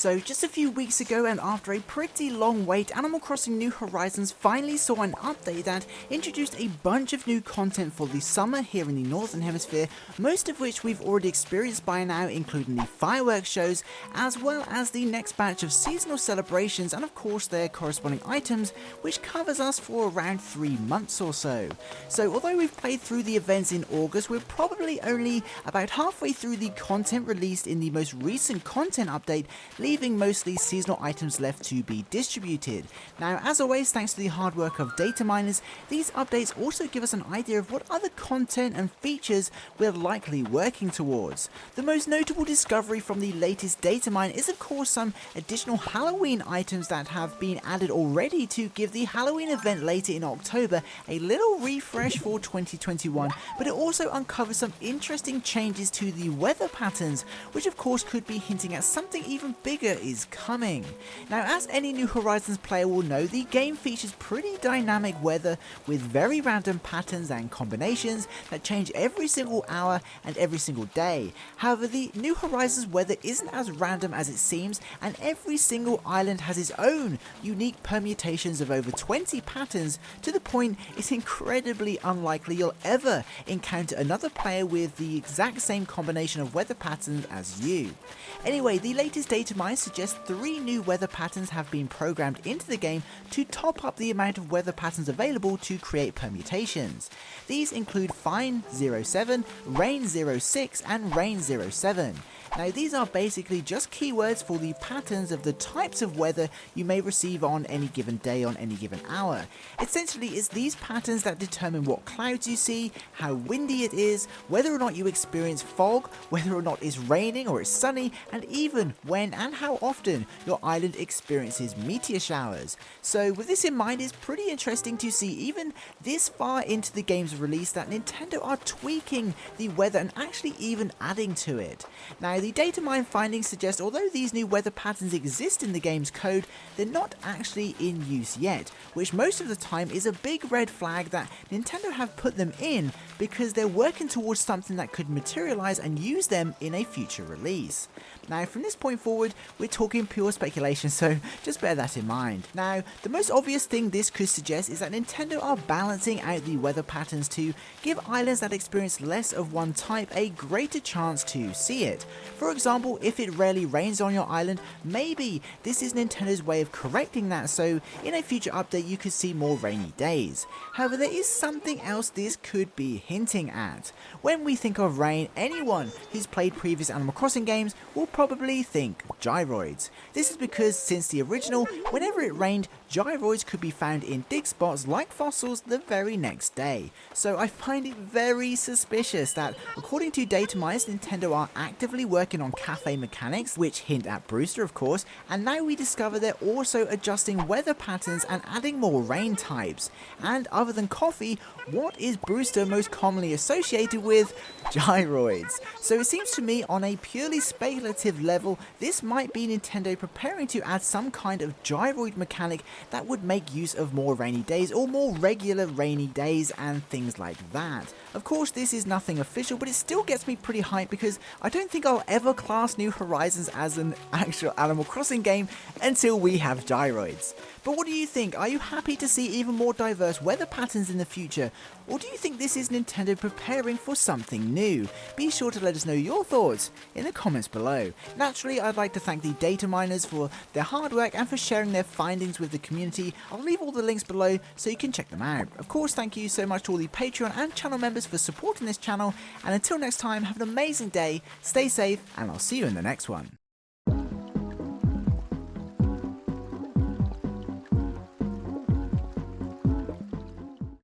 So just a few weeks ago, and after a pretty long wait, Animal Crossing New Horizons finally saw an update that introduced a bunch of new content for the summer here in the Northern Hemisphere, most of which we've already experienced by now, including the fireworks shows, as well as the next batch of seasonal celebrations and of course their corresponding items, which covers us for around 3 months or so. So although we've played through the events in August, we're probably only about halfway through the content released in the most recent content update, leaving mostly seasonal items left to be distributed. Now, as always, thanks to the hard work of data miners, these updates also give us an idea of what other content and features we're likely working towards. The most notable discovery from the latest data mine is of course some additional Halloween items that have been added already to give the Halloween event later in October a little refresh for 2021, but it also uncovers some interesting changes to the weather patterns, which of course could be hinting at something even bigger is coming. Now, as any New Horizons player will know, the game features pretty dynamic weather with very random patterns and combinations that change every single hour and every single day. However, the New Horizons weather isn't as random as it seems, and every single island has its own unique permutations of over 20 patterns, to the point it's incredibly unlikely you'll ever encounter another player with the exact same combination of weather patterns as you. Anyway, the latest data mine suggests 3 new weather patterns have been programmed into the game to top up the amount of weather patterns available to create permutations. These include Fine 07, Rain 06, and Rain 07. Now, these are basically just keywords for the patterns of the types of weather you may receive on any given day on any given hour. Essentially, it's these patterns that determine what clouds you see, how windy it is, whether or not you experience fog, whether or not it's raining or it's sunny, and even when and how often your island experiences meteor showers. So with this in mind, it's pretty interesting to see even this far into the game's release that Nintendo are tweaking the weather and actually even adding to it. Now, the data mine findings suggest although these new weather patterns exist in the game's code, they're not actually in use yet, which most of the time is a big red flag that Nintendo have put them in because they're working towards something that could materialize and use them in a future release. Now, from this point forward, we're talking pure speculation, so just bear that in mind. Now, the most obvious thing this could suggest is that Nintendo are balancing out the weather patterns to give islands that experience less of one type a greater chance to see it. For example, if it rarely rains on your island, maybe this is Nintendo's way of correcting that, so in a future update you could see more rainy days. However, there is something else this could be hinting at. When we think of rain, anyone who's played previous Animal Crossing games will probably think gyroids. This is because since the original, whenever it rained, gyroids could be found in dig spots like fossils the very next day. So I find it very suspicious that, according to data miners, Nintendo are actively working on cafe mechanics, which hint at Brewster of course, and now we discover they're also adjusting weather patterns and adding more rain types. And other than coffee, what is Brewster most commonly associated with? Gyroids. So it seems to me, on a purely speculative level, this might be Nintendo preparing to add some kind of gyroid mechanic that would make use of more rainy days or more regular rainy days and things like that. Of course, this is nothing official, but it still gets me pretty hyped because I don't think I'll ever class New Horizons as an actual Animal Crossing game until we have gyroids. But what do you think? Are you happy to see even more diverse weather patterns in the future? Or do you think this is Nintendo preparing for something new? Be sure to let us know your thoughts in the comments below. Naturally, I'd like to thank the data miners for their hard work and for sharing their findings with the community. I'll leave all the links below so you can check them out. Of course, thank you so much to all the Patreon and channel members for supporting this channel, and until next time, have an amazing day, stay safe, and I'll see you in the next one.